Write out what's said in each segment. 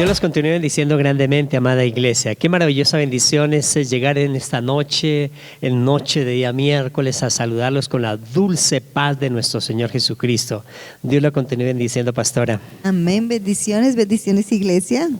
Dios los continúe bendiciendo grandemente, amada iglesia. Qué maravillosa bendición es llegar en esta noche, en noche de día miércoles, a saludarlos con la dulce paz de nuestro Señor Jesucristo. Dios lo continúe bendiciendo, pastora. Amén, bendiciones, bendiciones, iglesia.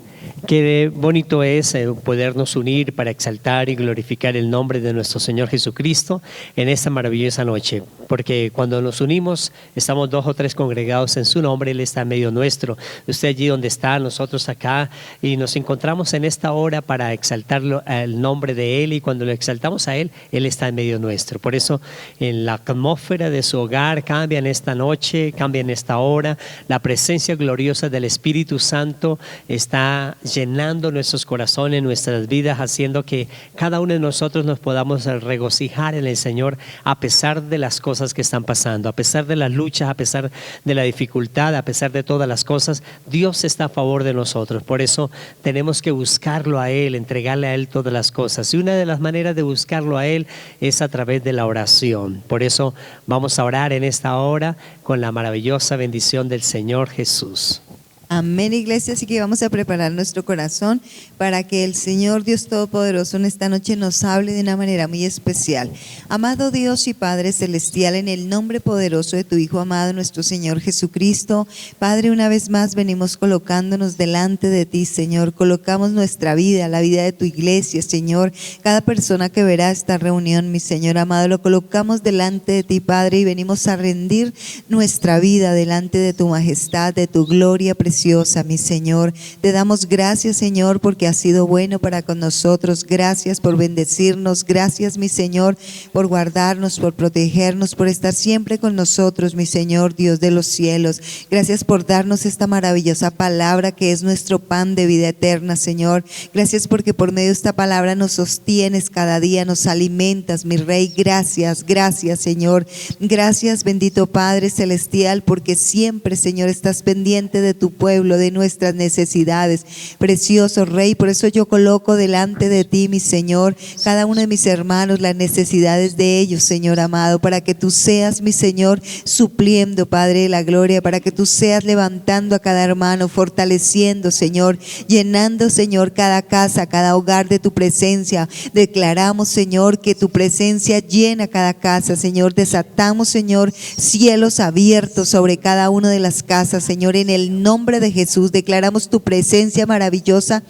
Qué bonito es podernos unir para exaltar y glorificar el nombre de nuestro Señor Jesucristo en esta maravillosa noche, porque cuando nos unimos, estamos 2 o 3 congregados en su nombre, Él está en medio nuestro. Usted allí donde está, nosotros acá, y nos encontramos en esta hora para exaltar el nombre de Él, y cuando lo exaltamos a Él, Él está en medio nuestro. Por eso, en la atmósfera de su hogar cambia en esta noche, cambia en esta hora. La presencia gloriosa del Espíritu Santo está llenando nuestros corazones, nuestras vidas, haciendo que cada uno de nosotros nos podamos regocijar en el Señor a pesar de las cosas que están pasando, a pesar de las luchas, a pesar de la dificultad, a pesar de todas las cosas. Dios está a favor de nosotros. Por eso tenemos que buscarlo a Él, entregarle a Él todas las cosas. Y una de las maneras de buscarlo a Él es a través de la oración. Por eso vamos a orar en esta hora con la maravillosa bendición del Señor Jesús. Amén, iglesia, así que vamos a preparar nuestro corazón para que el Señor Dios Todopoderoso en esta noche nos hable de una manera muy especial. Amado Dios y Padre Celestial, en el nombre poderoso de tu Hijo amado, nuestro Señor Jesucristo, Padre, una vez más venimos colocándonos delante de ti, Señor. Colocamos nuestra vida, la vida de tu iglesia, Señor. Cada persona que verá esta reunión, mi Señor amado, lo colocamos delante de ti, Padre, y venimos a rendir nuestra vida delante de tu majestad, de tu gloria preciosa, mi Señor. Te damos gracias, Señor, porque has sido bueno para con nosotros. Gracias por bendecirnos. Gracias, mi Señor, por guardarnos, por protegernos, por estar siempre con nosotros, mi Señor, Dios de los cielos. Gracias por darnos esta maravillosa palabra que es nuestro pan de vida eterna, Señor. Gracias porque por medio de esta palabra nos sostienes cada día, nos alimentas, mi Rey. Gracias, gracias, Señor. Gracias, bendito Padre Celestial, porque siempre, Señor, estás pendiente de tu pueblo, de nuestras necesidades. Precioso Rey, por eso yo coloco delante de ti, mi Señor, cada uno de mis hermanos, las necesidades de ellos, Señor amado, para que tú seas, mi Señor, supliendo, Padre de la gloria, para que tú seas levantando a cada hermano, fortaleciendo, Señor, llenando, Señor, cada casa, cada hogar de tu presencia. Declaramos, Señor, que tu presencia llena cada casa, Señor. Desatamos, Señor, cielos abiertos sobre cada una de las casas, Señor, en el nombre de Jesús. Declaramos tu presencia maravillosa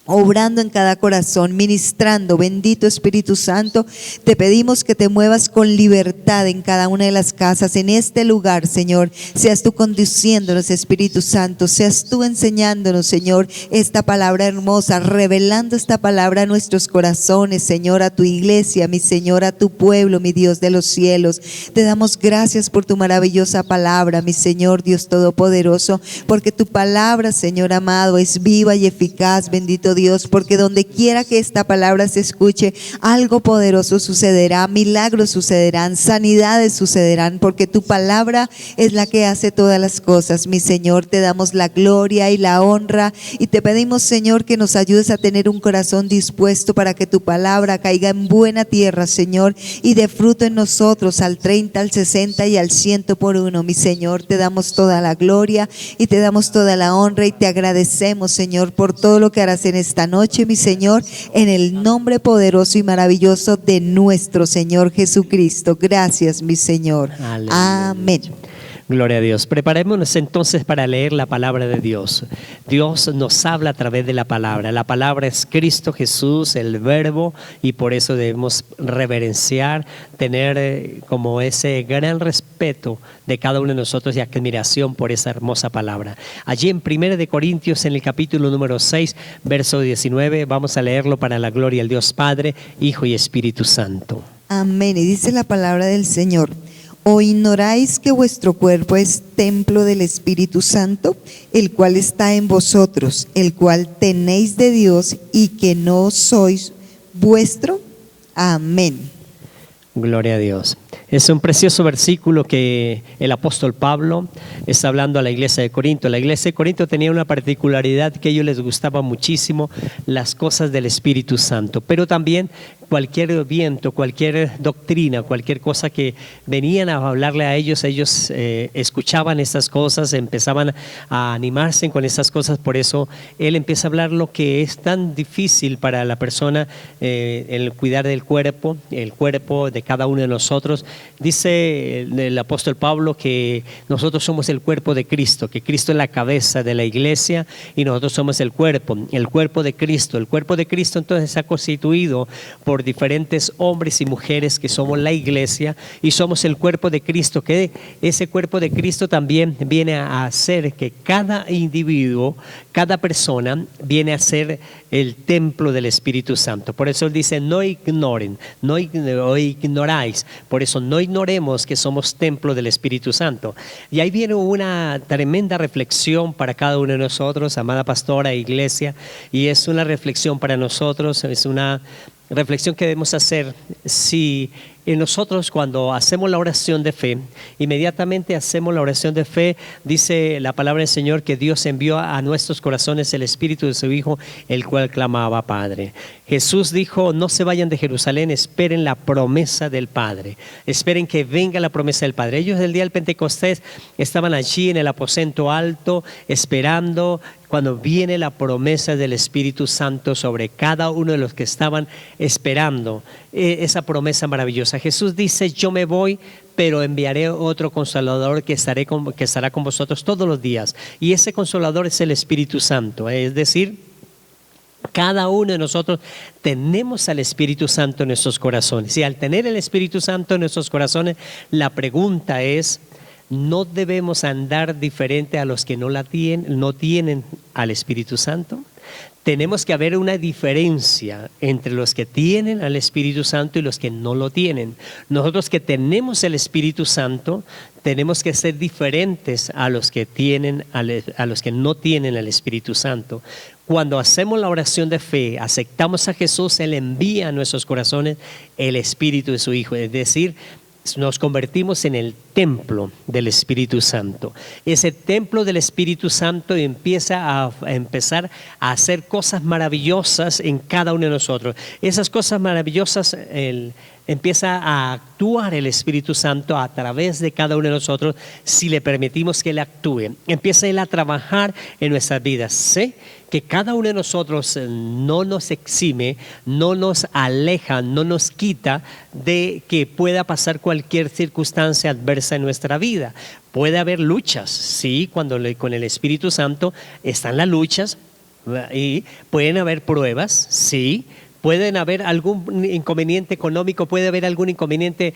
obrando en cada corazón, ministrando. Bendito Espíritu Santo, te pedimos que te muevas con libertad en cada una de las casas, en este lugar, Señor. Seas tú conduciéndonos, Espíritu Santo, seas tú enseñándonos, Señor, esta palabra hermosa, revelando esta palabra a nuestros corazones, Señor, a tu iglesia, mi Señor, a tu pueblo, mi Dios de los cielos. Te damos gracias por tu maravillosa palabra, mi Señor, Dios Todopoderoso, porque tu palabra, Señor amado, es viva y eficaz, bendito Dios, porque donde quiera que esta palabra se escuche, algo poderoso sucederá, milagros sucederán, sanidades sucederán, porque tu palabra es la que hace todas las cosas. Mi Señor, te damos la gloria y la honra y te pedimos, Señor, que nos ayudes a tener un corazón dispuesto para que tu palabra caiga en buena tierra, Señor, y dé fruto en nosotros al 30, al 60 y al 100 por uno. Mi Señor, te damos toda la gloria y te damos toda la honra y te agradecemos, Señor, por todo lo que harás en esta noche, mi Señor, en el nombre poderoso y maravilloso de nuestro Señor Jesucristo. Gracias, mi Señor. Aleluya. Amén. Gloria a Dios. Preparémonos entonces para leer la palabra de Dios. Dios nos habla a través de la palabra. La palabra es Cristo Jesús, el Verbo, y por eso debemos reverenciar, tener como ese gran respeto de cada uno de nosotros y admiración por esa hermosa palabra. Allí en 1 de Corintios, en el capítulo número 6, verso 19, vamos a leerlo para la gloria del Dios Padre, Hijo y Espíritu Santo. Amén. Y dice la palabra del Señor: ¿O ignoráis que vuestro cuerpo es templo del Espíritu Santo, el cual está en vosotros, el cual tenéis de Dios y que no sois vuestro? Amén. Gloria a Dios. Es un precioso versículo que el apóstol Pablo está hablando a la iglesia de Corinto. La iglesia de Corinto tenía una particularidad que a ellos les gustaba muchísimo, las cosas del Espíritu Santo, pero también cualquier viento, cualquier doctrina, cualquier cosa que venían a hablarle a ellos escuchaban esas cosas, empezaban a animarse con esas cosas. Por eso él empieza a hablar lo que es tan difícil para la persona, el cuidar del cuerpo, el cuerpo de cada uno de nosotros. Dice el apóstol Pablo que nosotros somos el cuerpo de Cristo, que Cristo es la cabeza de la iglesia y nosotros somos el cuerpo de Cristo. El cuerpo de Cristo entonces está constituido por diferentes hombres y mujeres que somos la iglesia y somos el cuerpo de Cristo, que ese cuerpo de Cristo también viene a hacer que cada individuo, cada persona viene a ser el templo del Espíritu Santo. Por eso él dice, no ignoren, no ignoráis, por eso no ignoremos que somos templo del Espíritu Santo. Y ahí viene una tremenda reflexión para cada uno de nosotros, amada pastora e iglesia, y es una reflexión para nosotros, es una reflexión que debemos hacer. Si nosotros cuando hacemos la oración de fe, inmediatamente hacemos la oración de fe, dice la palabra del Señor que Dios envió a nuestros corazones el Espíritu de su Hijo, el cual clamaba Padre. Jesús dijo, no se vayan de Jerusalén, esperen la promesa del Padre, esperen que venga la promesa del Padre. Ellos el día del Pentecostés estaban allí en el aposento alto, esperando cuando viene la promesa del Espíritu Santo sobre cada uno de los que estaban esperando esa promesa maravillosa. Jesús dice, yo me voy, pero enviaré otro consolador que estará con vosotros todos los días. Y ese consolador es el Espíritu Santo, es decir, cada uno de nosotros tenemos al Espíritu Santo en nuestros corazones. Y al tener el Espíritu Santo en nuestros corazones, la pregunta es, ¿no debemos andar diferente a los que no tienen al Espíritu Santo? Tenemos que haber una diferencia entre los que tienen al Espíritu Santo y los que no lo tienen. Nosotros que tenemos el Espíritu Santo tenemos que ser diferentes a los que no tienen el Espíritu Santo. Cuando hacemos la oración de fe, aceptamos a Jesús, Él envía a nuestros corazones el Espíritu de su Hijo, es decir, nos convertimos en el templo del Espíritu Santo. Ese templo del Espíritu Santo empieza a hacer cosas maravillosas en cada uno de nosotros. Esas cosas maravillosas empieza a actuar el Espíritu Santo a través de cada uno de nosotros si le permitimos que Él actúe. Empieza Él a trabajar en nuestras vidas. Sé que cada uno de nosotros no nos exime, no nos aleja, no nos quita de que pueda pasar cualquier circunstancia adversa en nuestra vida. Puede haber luchas, sí, cuando con el Espíritu Santo están las luchas, y pueden haber pruebas, sí. Pueden haber algún inconveniente económico, puede haber algún inconveniente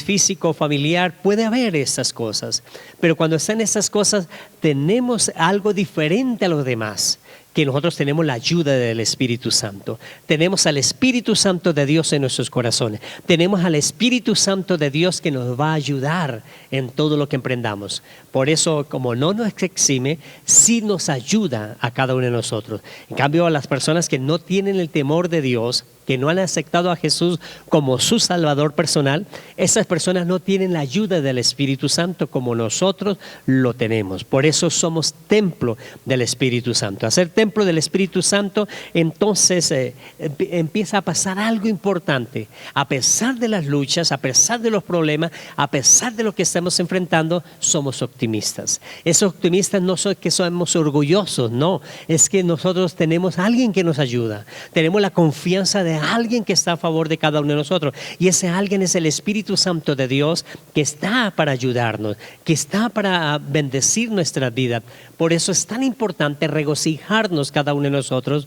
físico, familiar, puede haber esas cosas. Pero cuando están esas cosas, tenemos algo diferente a los demás, que nosotros tenemos la ayuda del Espíritu Santo. Tenemos al Espíritu Santo de Dios en nuestros corazones. Tenemos al Espíritu Santo de Dios que nos va a ayudar en todo lo que emprendamos. Por eso, como no nos exime, sí nos ayuda a cada uno de nosotros. En cambio, a las personas que no tienen el temor de Dios, que no han aceptado a Jesús como su Salvador personal, esas personas no tienen la ayuda del Espíritu Santo como nosotros lo tenemos. Por eso somos templo del Espíritu Santo. Hacer templo del Espíritu Santo, entonces empieza a pasar algo importante. A pesar de las luchas, a pesar de los problemas, a pesar de lo que estamos enfrentando, somos optimistas. Esos optimistas no son que somos orgullosos, no. Es que nosotros tenemos a alguien que nos ayuda. Tenemos la confianza de alguien que está a favor de cada uno de nosotros, y ese alguien es el Espíritu Santo de Dios, que está para ayudarnos, que está para bendecir nuestra vida. Por eso es tan importante regocijarnos cada uno de nosotros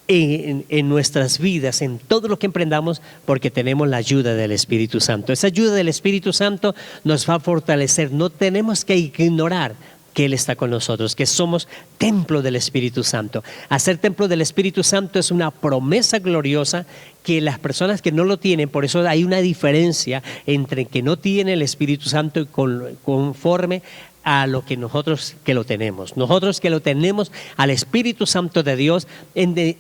en nuestras vidas, en todo lo que emprendamos, porque tenemos la ayuda del Espíritu Santo. Esa ayuda del Espíritu Santo nos va a fortalecer. No tenemos que ignorar que Él está con nosotros, que somos templo del Espíritu Santo. Hacer templo del Espíritu Santo es una promesa gloriosa que las personas que no lo tienen, por eso hay una diferencia entre que no tiene el Espíritu Santo y conforme a lo que nosotros que lo tenemos. Nosotros que lo tenemos al Espíritu Santo de Dios,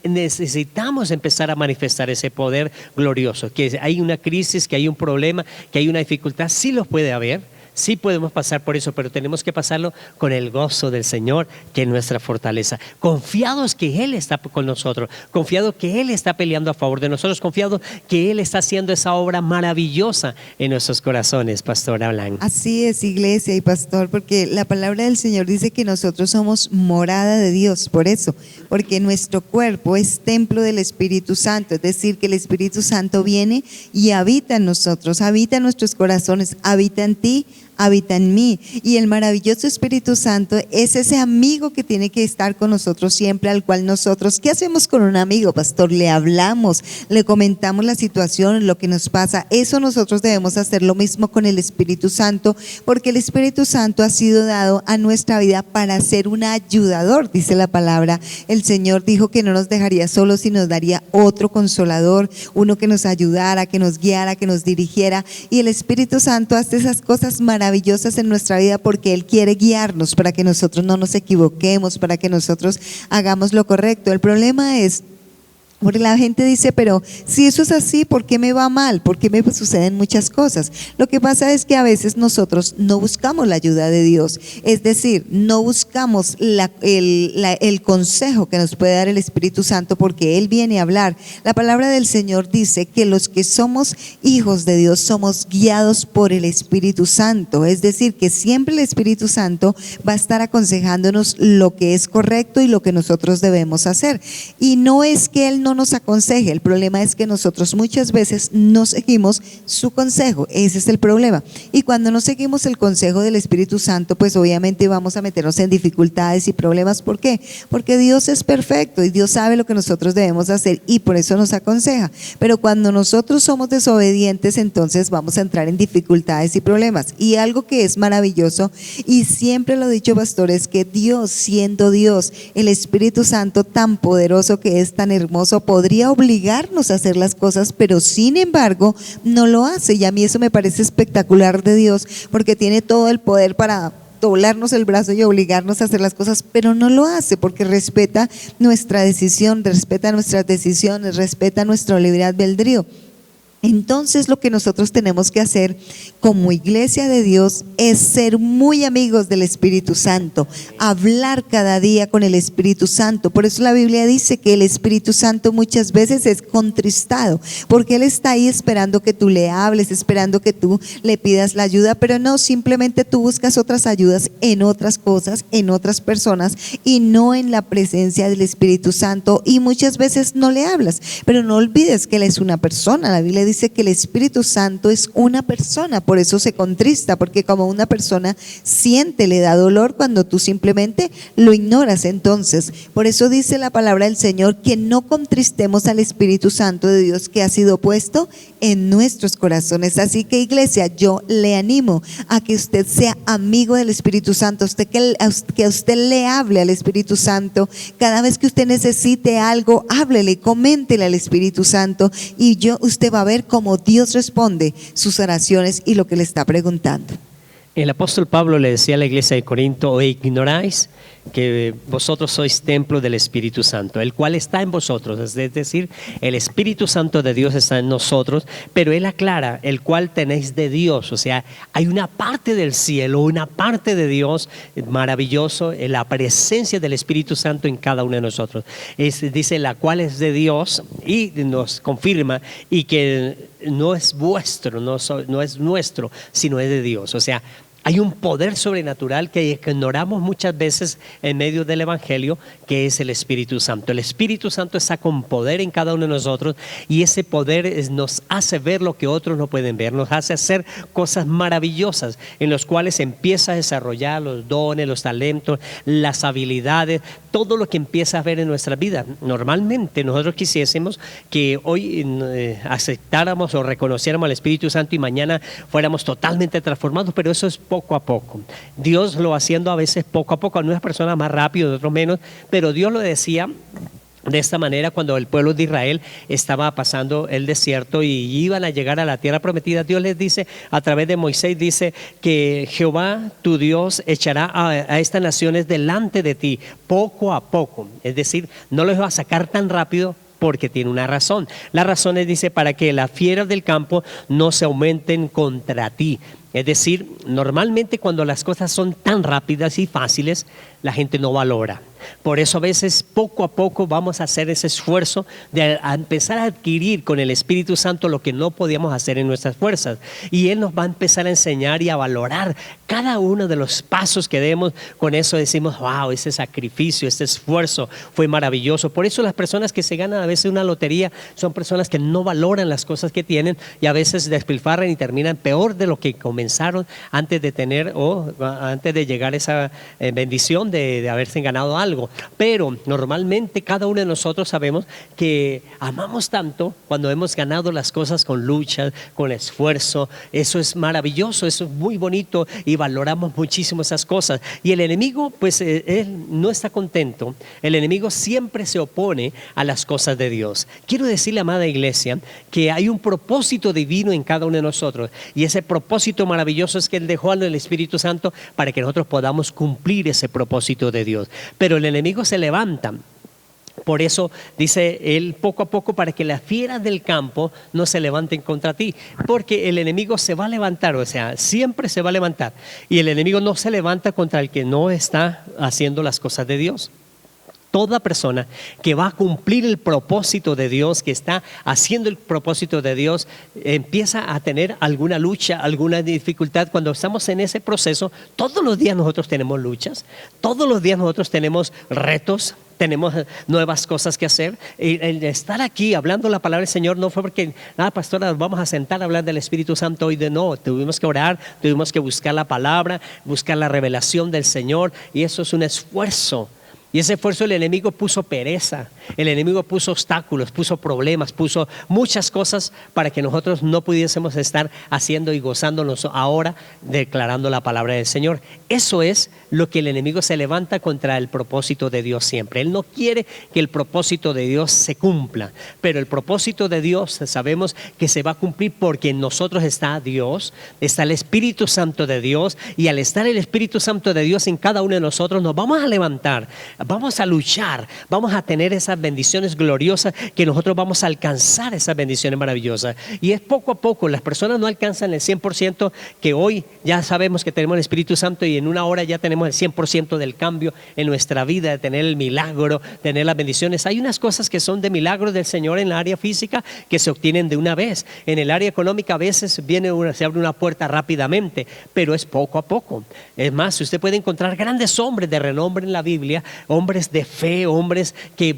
necesitamos empezar a manifestar ese poder glorioso. Que hay una crisis, que hay un problema, que hay una dificultad, sí lo puede haber. Sí podemos pasar por eso, pero tenemos que pasarlo con el gozo del Señor, que es nuestra fortaleza. Confiados que Él está con nosotros, confiados que Él está peleando a favor de nosotros, confiados que Él está haciendo esa obra maravillosa en nuestros corazones, Pastora Blanca. Así es, iglesia y pastor, porque la palabra del Señor dice que nosotros somos morada de Dios, por eso, porque nuestro cuerpo es templo del Espíritu Santo, es decir, que el Espíritu Santo viene y habita en nosotros, habita en nuestros corazones, habita en ti, habita en mí, y el maravilloso Espíritu Santo es ese amigo que tiene que estar con nosotros siempre, al cual nosotros, ¿qué hacemos con un amigo, pastor? Le hablamos, le comentamos la situación, lo que nos pasa. Eso nosotros debemos hacer lo mismo con el Espíritu Santo, porque el Espíritu Santo ha sido dado a nuestra vida para ser un ayudador, dice la palabra. El Señor dijo que no nos dejaría solos, sino nos daría otro consolador, uno que nos ayudara, que nos guiara, que nos dirigiera, y el Espíritu Santo hace esas cosas maravillosas en nuestra vida porque Él quiere guiarnos para que nosotros no nos equivoquemos, para que nosotros hagamos lo correcto. El problema es, porque la gente dice, pero si eso es así, ¿por qué me va mal? ¿Por qué me suceden muchas cosas? Lo que pasa es que a veces nosotros no buscamos la ayuda de Dios, es decir, no buscamos el consejo que nos puede dar el Espíritu Santo, porque Él viene a hablar. La palabra del Señor dice que los que somos hijos de Dios somos guiados por el Espíritu Santo, es decir, que siempre el Espíritu Santo va a estar aconsejándonos lo que es correcto y lo que nosotros debemos hacer. Y no es que Él no nos aconseje, el problema es que nosotros muchas veces no seguimos su consejo, ese es el problema. Y cuando no seguimos el consejo del Espíritu Santo, pues obviamente vamos a meternos en dificultades y problemas. ¿Por qué? Porque Dios es perfecto y Dios sabe lo que nosotros debemos hacer y por eso nos aconseja. Pero cuando nosotros somos desobedientes, entonces vamos a entrar en dificultades y problemas. Y algo que es maravilloso, y siempre lo he dicho, pastor, es que Dios, siendo Dios, el Espíritu Santo tan poderoso que es, tan hermoso, podría obligarnos a hacer las cosas, pero sin embargo no lo hace. Y a mí eso me parece espectacular de Dios, porque tiene todo el poder para doblarnos el brazo y obligarnos a hacer las cosas, pero no lo hace porque respeta nuestra decisión, respeta nuestras decisiones, respeta nuestro libre albedrío. Entonces lo que nosotros tenemos que hacer como iglesia de Dios es ser muy amigos del Espíritu Santo, hablar cada día con el Espíritu Santo. Por eso la Biblia dice que el Espíritu Santo muchas veces es contristado, porque Él está ahí esperando que tú le hables, esperando que tú le pidas la ayuda, pero no, simplemente tú buscas otras ayudas en otras cosas, en otras personas, y no en la presencia del Espíritu Santo, y muchas veces no le hablas. Pero no olvides que Él es una persona. La Biblia dice que el Espíritu Santo es una persona, por eso se contrista, porque como una persona siente, le da dolor cuando tú simplemente lo ignoras. Entonces, por eso dice la palabra del Señor que no contristemos al Espíritu Santo de Dios que ha sido puesto en nuestros corazones. Así que, iglesia, yo le animo a que usted sea amigo del Espíritu Santo, que usted le hable al Espíritu Santo. Cada vez que usted necesite algo, háblele, coméntele al Espíritu Santo, y usted va a ver cómo Dios responde sus oraciones y lo que le está preguntando. El apóstol Pablo le decía a la iglesia de Corinto: ¿o ignoráis que vosotros sois templo del Espíritu Santo, el cual está en vosotros? Es decir, el Espíritu Santo de Dios está en nosotros, pero él aclara, el cual tenéis de Dios. O sea, hay una parte del cielo, una parte de Dios maravilloso, en la presencia del Espíritu Santo en cada uno de nosotros. Dice, la cual es de Dios, y nos confirma, y que no es vuestro, no es nuestro, sino es de Dios. O sea, hay un poder sobrenatural que ignoramos muchas veces en medio del Evangelio, que es el Espíritu Santo. El Espíritu Santo está con poder en cada uno de nosotros, y ese poder nos hace ver lo que otros no pueden ver, nos hace hacer cosas maravillosas en los cuales empieza a desarrollar los dones, los talentos, las habilidades, todo lo que empieza a ver en nuestra vida. Normalmente nosotros quisiésemos que hoy aceptáramos o reconociéramos al Espíritu Santo y mañana fuéramos totalmente transformados, pero eso es poco a poco. Dios lo haciendo a veces poco a poco, a unas personas más rápido, a otros menos, pero Dios lo decía De esta manera, cuando el pueblo de Israel estaba pasando el desierto y iban a llegar a la tierra prometida, Dios les dice, a través de Moisés, dice que Jehová, tu Dios, echará a estas naciones delante de ti, poco a poco. Es decir, no los va a sacar tan rápido, porque tiene una razón. La razón es, dice, para que las fieras del campo no se aumenten contra ti. Es decir, normalmente cuando las cosas son tan rápidas y fáciles, la gente no valora. Por eso a veces poco a poco vamos a hacer ese esfuerzo de empezar a adquirir con el Espíritu Santo lo que no podíamos hacer en nuestras fuerzas. Y Él nos va a empezar a enseñar y a valorar cada uno de los pasos que demos. Con eso decimos, wow, ese sacrificio, ese esfuerzo fue maravilloso. Por eso las personas que se ganan a veces una lotería son personas que no valoran las cosas que tienen y a veces despilfarran y terminan peor de lo que comenzaron antes de tener o antes de llegar a esa bendición de haberse ganado algo. Pero normalmente cada uno de nosotros sabemos que amamos tanto cuando hemos ganado las cosas con lucha, con esfuerzo. Eso es maravilloso, eso es muy bonito y valoramos muchísimo esas cosas. Y el enemigo, pues él no está contento. El enemigo siempre se opone a las cosas de Dios. Quiero decirle, amada iglesia, que hay un propósito divino en cada uno de nosotros. Y ese propósito maravilloso es que Él dejó al Espíritu Santo para que nosotros podamos cumplir ese propósito de Dios. Pero el enemigo se levanta. Por eso dice Él, poco a poco, para que las fieras del campo no se levanten contra ti, porque el enemigo se va a levantar, o sea, siempre se va a levantar, y el enemigo no se levanta contra el que no está haciendo las cosas de Dios. Toda persona que va a cumplir el propósito de Dios, que está haciendo el propósito de Dios, empieza a tener alguna lucha, alguna dificultad. Cuando estamos en ese proceso, todos los días nosotros tenemos luchas, todos los días nosotros tenemos retos, tenemos nuevas cosas que hacer. El estar aquí hablando la palabra del Señor no fue porque, pastora, nos vamos a sentar a hablar del Espíritu Santo hoy. No, tuvimos que orar, tuvimos que buscar la palabra, buscar la revelación del Señor, y eso es un esfuerzo. Y ese esfuerzo el enemigo puso pereza, el enemigo puso obstáculos, puso problemas, puso muchas cosas para que nosotros no pudiésemos estar haciendo y gozándonos ahora declarando la palabra del Señor. Eso es lo que el enemigo se levanta contra el propósito de Dios siempre. Él no quiere que el propósito de Dios se cumpla, pero el propósito de Dios sabemos que se va a cumplir porque en nosotros está Dios, está el Espíritu Santo de Dios, y al estar el Espíritu Santo de Dios en cada uno de nosotros nos vamos a levantar, vamos a luchar, vamos a tener esas bendiciones gloriosas, que nosotros vamos a alcanzar esas bendiciones maravillosas. Y es poco a poco, las personas no alcanzan el 100%, que hoy ya sabemos que tenemos el Espíritu Santo y en una hora ya tenemos el 100% del cambio en nuestra vida, de tener el milagro, tener las bendiciones. Hay unas cosas que son de milagros del Señor en la área física que se obtienen de una vez. En el área económica a veces se abre una puerta rápidamente, pero es poco a poco. Es más, usted puede encontrar grandes hombres de renombre en la Biblia, hombres de fe, hombres que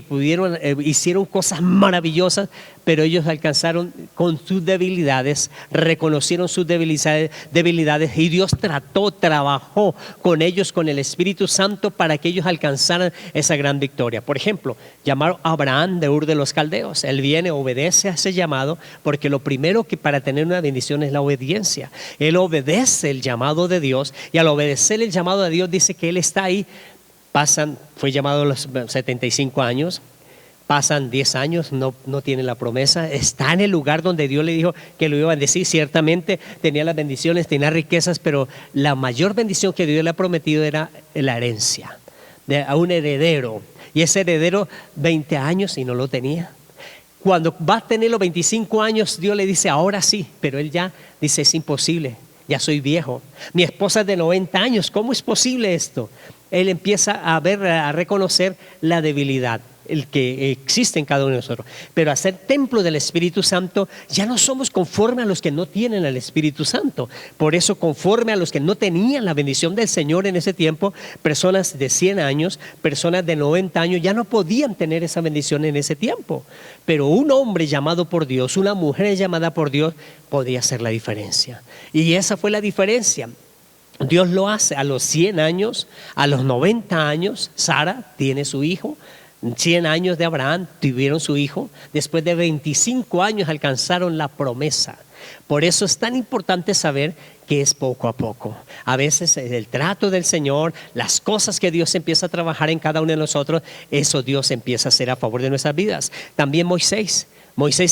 hicieron cosas maravillosas, pero ellos alcanzaron con sus debilidades, reconocieron sus debilidades, y Dios trabajó con ellos, con el Espíritu Santo, para que ellos alcanzaran esa gran victoria. Por ejemplo, llamaron a Abraham de Ur de los Caldeos. Él viene, obedece a ese llamado, porque lo primero que para tener una bendición es la obediencia. Él obedece el llamado de Dios, y al obedecer el llamado de Dios dice que Él está ahí. Fue llamado a los 75 años, pasan 10 años, no tiene la promesa, está en el lugar donde Dios le dijo que lo iba a bendecir. Ciertamente tenía las bendiciones, tenía riquezas, pero la mayor bendición que Dios le ha prometido era la herencia, a un heredero, y ese heredero 20 años y no lo tenía. Cuando va a tener los 25 años, Dios le dice, ahora sí, pero él ya dice, es imposible, ya soy viejo, mi esposa es de 90 años, ¿cómo es posible esto? Él empieza a reconocer la debilidad, el que existe en cada uno de nosotros. Pero a ser templo del Espíritu Santo, ya no somos conforme a los que no tienen el Espíritu Santo. Por eso, conforme a los que no tenían la bendición del Señor en ese tiempo, personas de 100 años, personas de 90 años, ya no podían tener esa bendición en ese tiempo. Pero un hombre llamado por Dios, una mujer llamada por Dios, podía hacer la diferencia. Y esa fue la diferencia. Dios lo hace a los 100 años, a los 90 años. Sara tiene su hijo, 100 años de Abraham tuvieron su hijo, después de 25 años alcanzaron la promesa. Por eso es tan importante saber que es poco a poco. A veces el trato del Señor, las cosas que Dios empieza a trabajar en cada uno de nosotros, eso Dios empieza a hacer a favor de nuestras vidas. También Moisés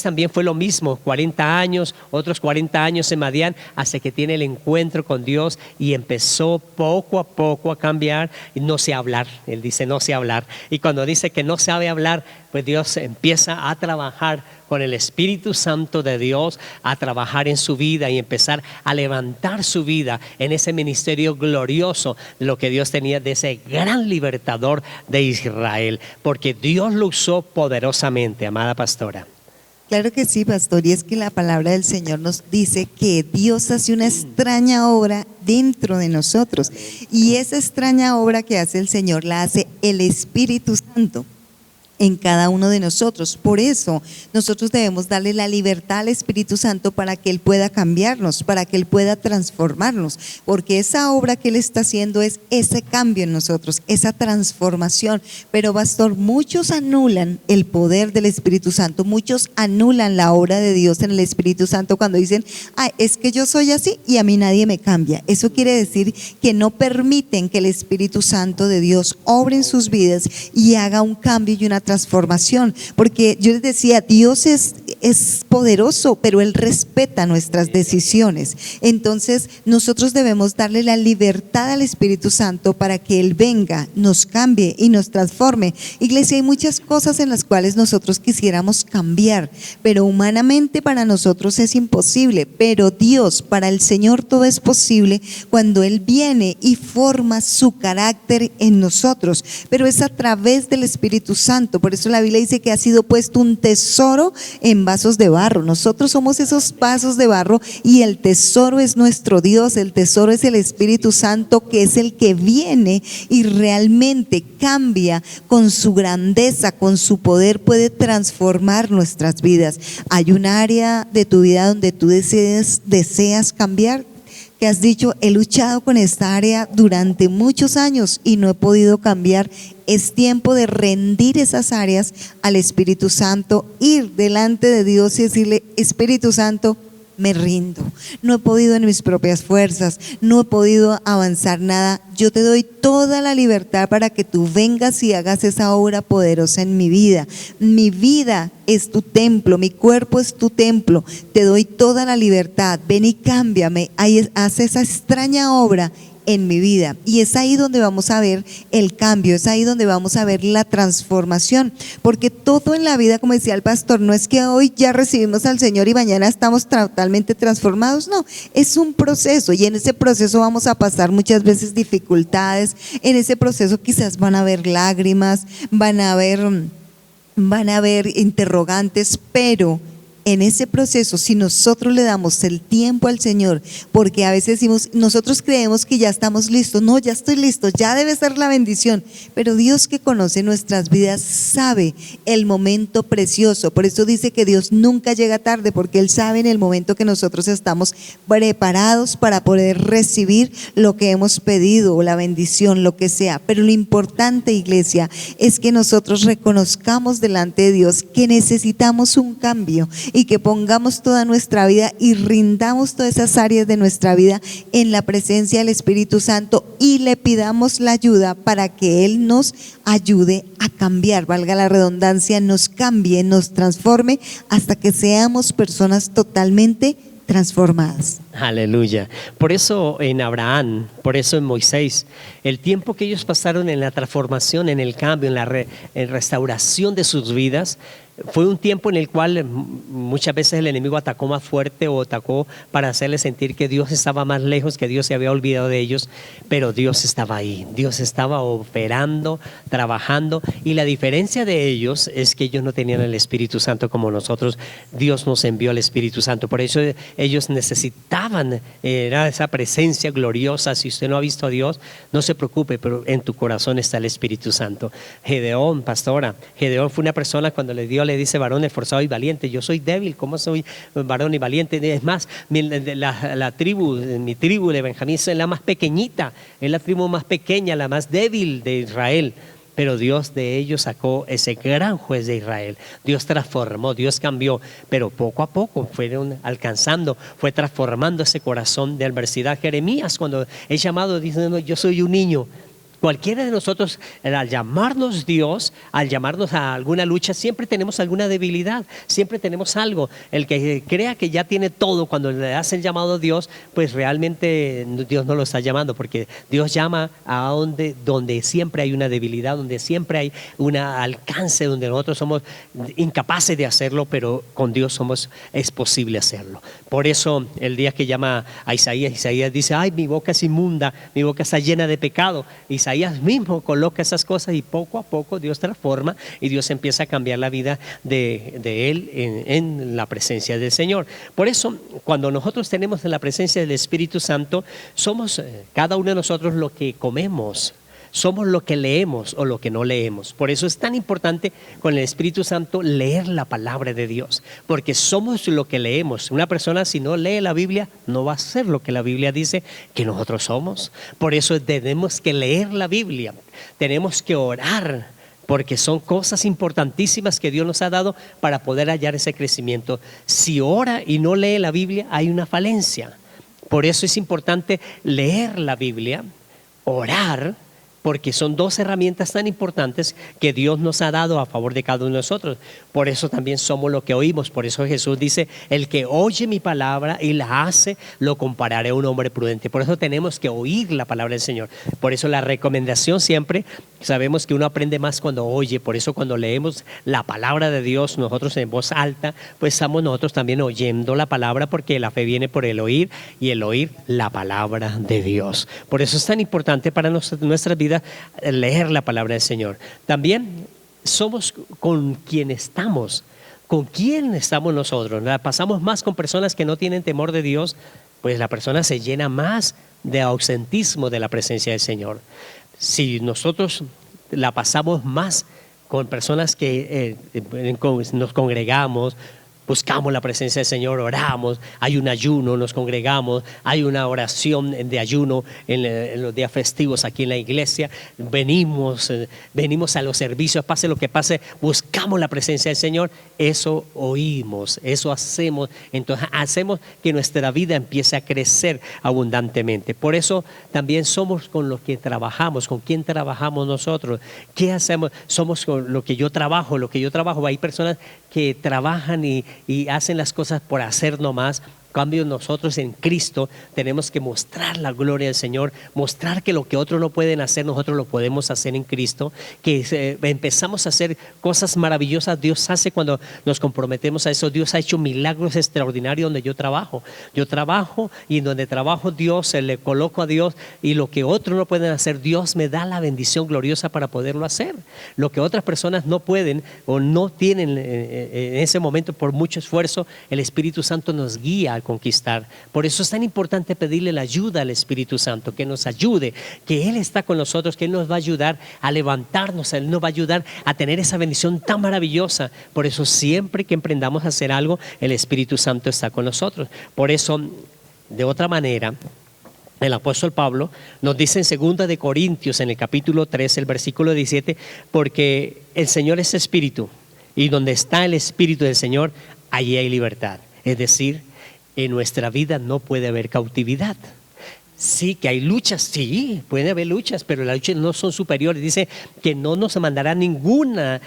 también fue lo mismo, 40 años, otros 40 años en Madián, hasta que tiene el encuentro con Dios y empezó poco a poco a cambiar. No sé hablar, él dice no sé hablar. Y cuando dice que no sabe hablar, pues Dios empieza a trabajar con el Espíritu Santo de Dios, a trabajar en su vida y empezar a levantar su vida en ese ministerio glorioso de lo que Dios tenía, de ese gran libertador de Israel, porque Dios lo usó poderosamente, amada pastora. Claro que sí, pastor, y es que la palabra del Señor nos dice que Dios hace una extraña obra dentro de nosotros, y esa extraña obra que hace el Señor la hace el Espíritu Santo en cada uno de nosotros. Por eso nosotros debemos darle la libertad al Espíritu Santo para que Él pueda cambiarnos, para que Él pueda transformarnos, porque esa obra que Él está haciendo es ese cambio en nosotros, esa transformación. Pero pastor, muchos anulan el poder del Espíritu Santo, muchos anulan la obra de Dios en el Espíritu Santo cuando dicen, es que yo soy así y a mí nadie me cambia. Eso quiere decir que no permiten que el Espíritu Santo de Dios obre en sus vidas y haga un cambio y una transformación, porque yo les decía, Dios es poderoso, pero Él respeta nuestras decisiones. Entonces nosotros debemos darle la libertad al Espíritu Santo para que Él venga, nos cambie y nos transforme. Iglesia, hay muchas cosas en las cuales nosotros quisiéramos cambiar, pero humanamente para nosotros es imposible, pero Dios, para el Señor todo es posible cuando Él viene y forma su carácter en nosotros, pero es a través del Espíritu Santo. Por eso la Biblia dice que ha sido puesto un tesoro en vasos de barro. Nosotros somos esos vasos de barro y el tesoro es nuestro Dios, el tesoro es el Espíritu Santo, que es el que viene y realmente cambia con su grandeza, con su poder, puede transformar nuestras vidas. Hay un área de tu vida donde tú deseas cambiar, que has dicho, he luchado con esta área durante muchos años y no he podido cambiar. Es tiempo de rendir esas áreas al Espíritu Santo, ir delante de Dios y decirle, Espíritu Santo, me rindo, no he podido en mis propias fuerzas, no he podido avanzar nada. Yo te doy toda la libertad para que tú vengas y hagas esa obra poderosa en mi vida. Mi vida es tu templo, mi cuerpo es tu templo, te doy toda la libertad, ven y cámbiame, haz esa extraña obra en mi vida. Y es ahí donde vamos a ver el cambio, es ahí donde vamos a ver la transformación, porque todo en la vida, como decía el pastor, no es que hoy ya recibimos al Señor y mañana estamos totalmente transformados, no, es un proceso, y en ese proceso vamos a pasar muchas veces dificultades. En ese proceso quizás van a haber lágrimas, van a haber interrogantes, pero en ese proceso, si nosotros le damos el tiempo al Señor, porque a veces decimos, nosotros creemos que ya estamos listos, no, ya estoy listo, ya debe ser la bendición, pero Dios, que conoce nuestras vidas, sabe el momento precioso. Por eso dice que Dios nunca llega tarde, porque Él sabe en el momento que nosotros estamos preparados para poder recibir lo que hemos pedido, o la bendición, lo que sea. Pero lo importante, iglesia, es que nosotros reconozcamos delante de Dios que necesitamos un cambio, y que pongamos toda nuestra vida y rindamos todas esas áreas de nuestra vida en la presencia del Espíritu Santo, y le pidamos la ayuda para que Él nos ayude a cambiar, valga la redundancia, nos cambie, nos transforme hasta que seamos personas totalmente transformadas. Aleluya. Por eso en Abraham, por eso en Moisés, el tiempo que ellos pasaron en la transformación, en el cambio, en restauración de sus vidas, fue un tiempo en el cual muchas veces el enemigo atacó más fuerte, o atacó para hacerles sentir que Dios estaba más lejos, que Dios se había olvidado de ellos, pero Dios estaba ahí, Dios estaba operando, trabajando, y la diferencia de ellos es que ellos no tenían el Espíritu Santo como nosotros. Dios nos envió el Espíritu Santo, por eso ellos necesitaban era esa presencia gloriosa. Si usted no ha visto a Dios, no se preocupe, pero en tu corazón está el Espíritu Santo. Gedeón, pastora, Gedeón fue una persona, cuando Dios le dice varón esforzado y valiente, yo soy débil, ¿cómo soy varón y valiente? Es más, mi tribu de Benjamín es la más pequeñita, es la tribu más pequeña, la más débil de Israel. pero Dios de ellos sacó ese gran juez de Israel. Dios transformó, Dios cambió, pero poco a poco fueron alcanzando, fue transformando ese corazón de adversidad. Jeremías, cuando es llamado, dice: "No, yo soy un niño". Cualquiera de nosotros, al llamarnos Dios, al llamarnos a alguna lucha, siempre tenemos alguna debilidad, siempre tenemos algo. El que crea que ya tiene todo, cuando le hace el llamado a Dios, pues realmente Dios no lo está llamando, porque Dios llama a donde siempre hay una debilidad, donde siempre hay un alcance, donde nosotros somos incapaces de hacerlo, pero con Dios es posible hacerlo. Por eso el día que llama a Isaías dice: "Ay, mi boca es inmunda, mi boca está llena de pecado". Isaías mismo coloca esas cosas y poco a poco Dios transforma y Dios empieza a cambiar la vida de él en la presencia del Señor. Por eso, cuando nosotros tenemos la presencia del Espíritu Santo, somos cada uno de nosotros lo que comemos. Somos lo que leemos o lo que no leemos. Por eso es tan importante con el Espíritu Santo leer la palabra de Dios, porque somos lo que leemos. Una persona, si no lee la Biblia, no va a ser lo que la Biblia dice que nosotros somos. Por eso tenemos que leer la Biblia, tenemos que orar, porque son cosas importantísimas que Dios nos ha dado para poder hallar ese crecimiento. Si ora y no lee la Biblia, hay una falencia. Por eso es importante leer la Biblia, orar, porque son dos herramientas tan importantes que Dios nos ha dado a favor de cada uno de nosotros. Por eso también somos lo que oímos. Por eso Jesús dice: "El que oye mi palabra y la hace, lo compararé a un hombre prudente". Por eso tenemos que oír la palabra del Señor. Por eso la recomendación siempre, sabemos que uno aprende más cuando oye. Por eso cuando leemos la palabra de Dios, nosotros en voz alta, pues estamos nosotros también oyendo la palabra, porque la fe viene por el oír y el oír la palabra de Dios. Por eso es tan importante para nuestras vidas leer la palabra del Señor. También somos con quien estamos. ¿Con quién estamos nosotros? La pasamos más con personas que no tienen temor de Dios, pues la persona se llena más de ausentismo de la presencia del Señor. Si nosotros la pasamos más con personas que nos congregamos, buscamos la presencia del Señor, oramos, hay un ayuno, nos congregamos, hay una oración de ayuno en los días festivos aquí en la iglesia, venimos a los servicios, pase lo que pase, buscamos la presencia del Señor, eso oímos, eso hacemos, entonces hacemos que nuestra vida empiece a crecer abundantemente. Por eso también somos con los que trabajamos, con quién trabajamos nosotros, qué hacemos, somos con lo que yo trabajo, hay personas que trabajan y hacen las cosas por hacer nomás. En cambio, nosotros en Cristo tenemos que mostrar la gloria del Señor, mostrar que lo que otros no pueden hacer, nosotros lo podemos hacer en Cristo, que empezamos a hacer cosas maravillosas. Dios hace cuando nos comprometemos a eso. Dios ha hecho milagros extraordinarios donde yo trabajo. Yo trabajo y en donde trabajo Dios, le coloco a Dios, y lo que otros no pueden hacer, Dios me da la bendición gloriosa para poderlo hacer. Lo que otras personas no pueden o no tienen en ese momento, por mucho esfuerzo, el Espíritu Santo nos guía a conquistar. Por eso es tan importante pedirle la ayuda al Espíritu Santo, que nos ayude, que Él está con nosotros, que Él nos va a ayudar a levantarnos, Él nos va a ayudar a tener esa bendición tan maravillosa. Por eso siempre que emprendamos a hacer algo, el Espíritu Santo está con nosotros. Por eso, de otra manera, el apóstol Pablo nos dice en 2 de Corintios, en el capítulo 3, el versículo 17, porque el Señor es Espíritu, y donde está el Espíritu del Señor, allí hay libertad. Es decir, en nuestra vida no puede haber cautividad. Sí, que hay luchas, sí, puede haber luchas, pero las luchas no son superiores. Dice que no nos mandará ninguna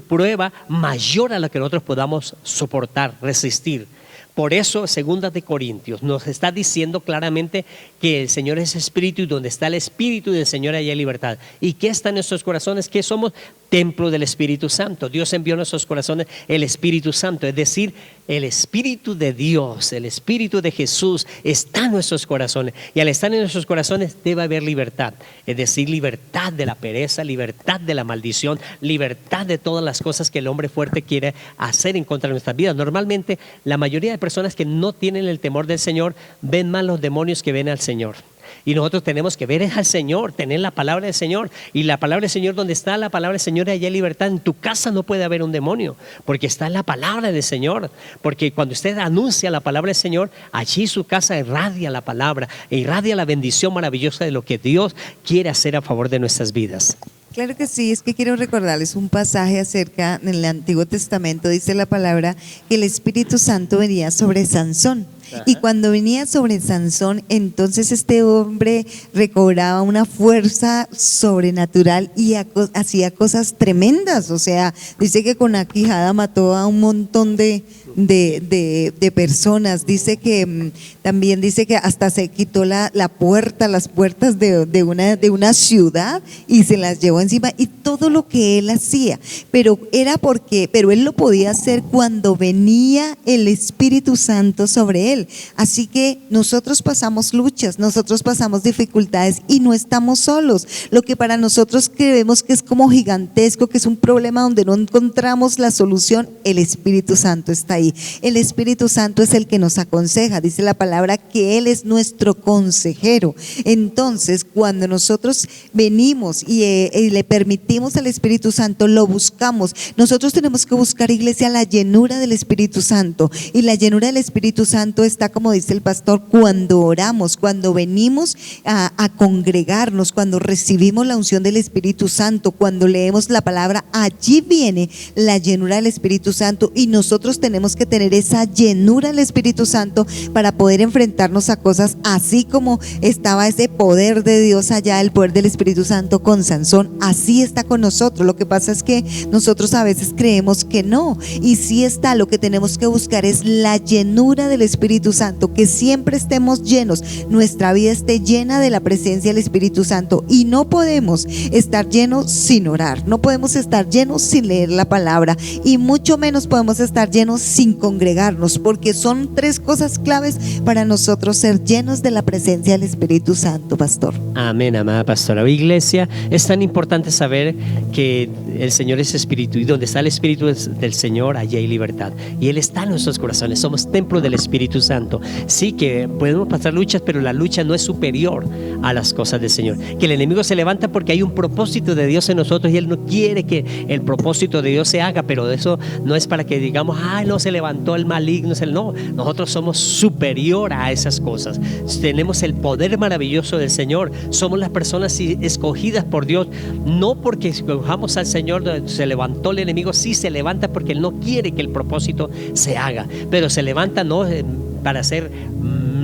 prueba mayor a la que nosotros podamos soportar, resistir. Por eso, 2 de Corintios nos está diciendo claramente que el Señor es Espíritu, y donde está el Espíritu del Señor allá hay libertad. ¿Y qué está en nuestros corazones? Que somos templo del Espíritu Santo. Dios envió a nuestros corazones el Espíritu Santo, es decir, el Espíritu de Dios, el Espíritu de Jesús está en nuestros corazones, y al estar en nuestros corazones debe haber libertad, es decir, libertad de la pereza, libertad de la maldición, libertad de todas las cosas que el hombre fuerte quiere hacer en contra de nuestras vidas. Normalmente la mayoría de personas que no tienen el temor del Señor ven más los demonios que ven al Señor. Y nosotros tenemos que ver al Señor, tener la palabra del Señor. Y la palabra del Señor, donde está la palabra del Señor, allá hay libertad. En tu casa no puede haber un demonio, porque está la palabra del Señor. Porque cuando usted anuncia la palabra del Señor, allí su casa irradia la palabra, irradia la bendición maravillosa de lo que Dios quiere hacer a favor de nuestras vidas. Claro que sí, es que quiero recordarles un pasaje acerca, en el Antiguo Testamento dice la palabra que el Espíritu Santo venía sobre Sansón. Y cuando venía sobre Sansón, entonces este hombre recobraba una fuerza sobrenatural y hacía cosas tremendas. O sea, dice que con la quijada mató a un montón de personas. Dice que también dice que hasta se quitó las puertas de una ciudad y se las llevó encima, y todo lo que él hacía, pero él lo podía hacer cuando venía el Espíritu Santo sobre él. Así que nosotros pasamos luchas, nosotros pasamos dificultades y no estamos solos. Lo que para nosotros creemos que es como gigantesco, que es un problema donde no encontramos la solución, el Espíritu Santo está ahí. El Espíritu Santo es el que nos aconseja. Dice la palabra que Él es nuestro consejero. Entonces, cuando nosotros venimos y le permitimos al Espíritu Santo, lo buscamos. Nosotros tenemos que buscar, iglesia, la llenura del Espíritu Santo. Y la llenura del Espíritu Santo está, como dice el pastor, cuando oramos, cuando venimos a congregarnos, cuando recibimos la unción del Espíritu Santo, cuando leemos la palabra, allí viene la llenura del Espíritu Santo, y nosotros tenemos que tener esa llenura del Espíritu Santo para poder enfrentarnos a cosas, así como estaba ese poder de Dios allá, el poder del Espíritu Santo con Sansón, así está con nosotros. Lo que pasa es que nosotros a veces creemos que no, y sí está. Lo que tenemos que buscar es la llenura del Espíritu Santo, que siempre estemos llenos, nuestra vida esté llena de la presencia del Espíritu Santo, y no podemos estar llenos sin orar, no podemos estar llenos sin leer la palabra, y mucho menos podemos estar llenos sin congregarnos, porque son tres cosas claves para nosotros ser llenos de la presencia del Espíritu Santo, pastor. Amén, amada pastora. Iglesia, es tan importante saber que el Señor es Espíritu, y donde está el Espíritu del Señor, allí hay libertad, y Él está en nuestros corazones. Somos templo del Espíritu Santo. Sí que podemos pasar luchas, pero la lucha no es superior a las cosas del Señor. Que el enemigo se levanta porque hay un propósito de Dios en nosotros, y Él no quiere que el propósito de Dios se haga, pero eso no es para que digamos, no se levantó el maligno. No, nosotros somos superior a esas cosas. Tenemos el poder maravilloso del Señor. Somos las personas escogidas por Dios, no porque escojamos al Señor se levantó el enemigo. Sí se levanta porque Él no quiere que el propósito se haga, pero se levanta no para ser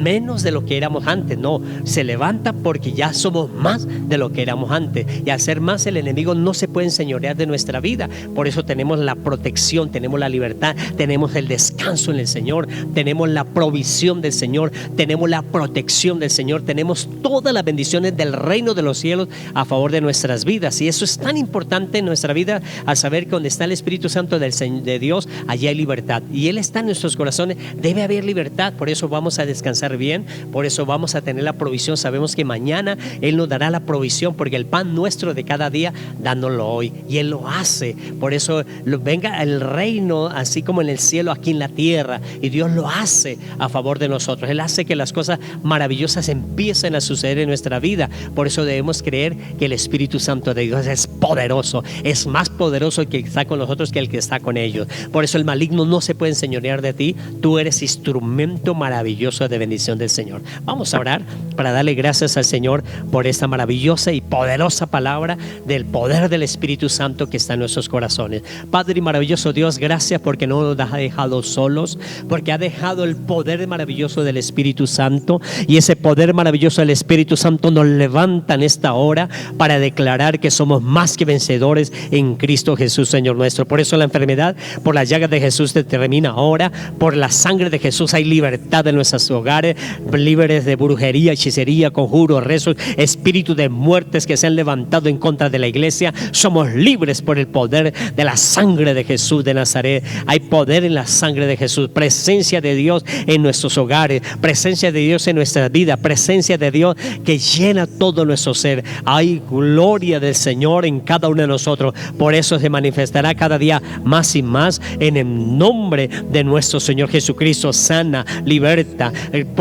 menos de lo que éramos antes, no, se levanta porque ya somos más de lo que éramos antes, y al ser más, el enemigo no se puede enseñorear de nuestra vida. Por eso tenemos la protección, tenemos la libertad, tenemos el descanso en el Señor, tenemos la provisión del Señor, tenemos la protección del Señor, tenemos todas las bendiciones del reino de los cielos a favor de nuestras vidas. Y eso es tan importante en nuestra vida, al saber que donde está el Espíritu Santo de Dios, allí hay libertad, y Él está en nuestros corazones. Debe haber libertad. Por eso vamos a descansar bien, por eso vamos a tener la provisión. Sabemos que mañana Él nos dará la provisión, porque el pan nuestro de cada día, dándolo hoy, y Él lo hace. Por eso venga el reino, así como en el cielo, aquí en la tierra, y Dios lo hace a favor de nosotros. Él hace que las cosas maravillosas empiecen a suceder en nuestra vida. Por eso debemos creer que el Espíritu Santo de Dios es poderoso, es más poderoso el que está con nosotros que el que está con ellos. Por eso el maligno no se puede enseñorear de ti. Tú eres instrumento maravilloso de bendición del Señor. Vamos a orar para darle gracias al Señor por esta maravillosa y poderosa palabra del poder del Espíritu Santo que está en nuestros corazones. Padre y maravilloso Dios, gracias porque no nos ha dejado solos, porque ha dejado el poder maravilloso del Espíritu Santo, y ese poder maravilloso del Espíritu Santo nos levanta en esta hora para declarar que somos más que vencedores en Cristo Jesús, Señor nuestro. Por eso la enfermedad, por las llagas de Jesús, se termina ahora. Por la sangre de Jesús hay libertad en nuestros hogares, libres de brujería, hechicería, conjuros, rezos, espíritus de muertes que se han levantado en contra de la iglesia. Somos libres por el poder de la sangre de Jesús de Nazaret. Hay poder en la sangre de Jesús, presencia de Dios en nuestros hogares, presencia de Dios en nuestra vida, presencia de Dios que llena todo nuestro ser. Hay gloria del Señor en cada uno de nosotros. Por eso se manifestará cada día más y más en el nombre de nuestro Señor Jesucristo. Sana, liberta,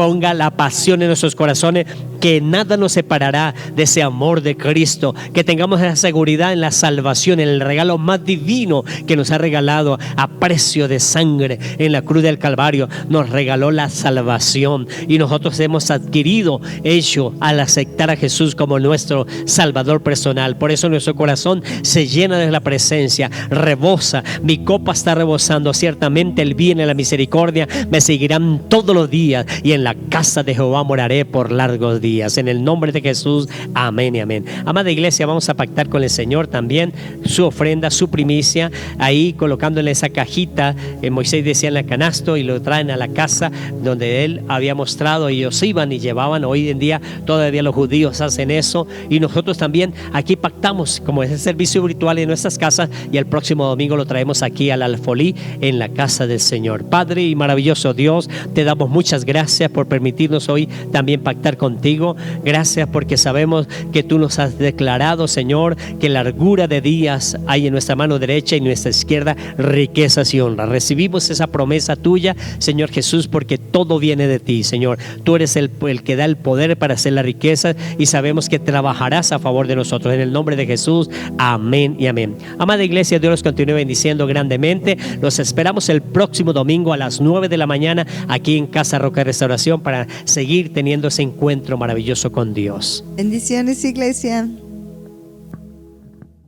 ponga la pasión en nuestros corazones, que nada nos separará de ese amor de Cristo, que tengamos esa seguridad en la salvación, en el regalo más divino que nos ha regalado a precio de sangre en la cruz del Calvario. Nos regaló la salvación y nosotros hemos adquirido ello al aceptar a Jesús como nuestro Salvador personal. Por eso nuestro corazón se llena de la presencia, rebosa, mi copa está rebosando. Ciertamente el bien y la misericordia me seguirán todos los días, y en la casa de Jehová moraré por largos días. En el nombre de Jesús, amén y amén. Amada iglesia, vamos a pactar con el Señor también su ofrenda, su primicia, ahí colocándole esa cajita. Moisés decía en el canasto, y lo traen a la casa donde él había mostrado. Ellos iban y llevaban. Hoy en día todavía los judíos hacen eso, y nosotros también aquí pactamos como ese servicio virtual en nuestras casas, y el próximo domingo lo traemos aquí al Alfolí en la casa del Señor. Padre y maravilloso Dios, te damos muchas gracias por permitirnos hoy también pactar contigo. Gracias porque sabemos que tú nos has declarado, Señor, que largura de días hay en nuestra mano derecha y en nuestra izquierda riquezas y honra. Recibimos esa promesa tuya, Señor Jesús, porque todo viene de ti, Señor. Tú eres el que da el poder para hacer la riqueza, y sabemos que trabajarás a favor de nosotros. En el nombre de Jesús, amén y amén. Amada iglesia, Dios los continúe bendiciendo grandemente. Los esperamos el próximo domingo a las 9 de la mañana aquí en Casa Roca de Restauración para seguir teniendo ese encuentro maravilloso con Dios. Bendiciones, iglesia.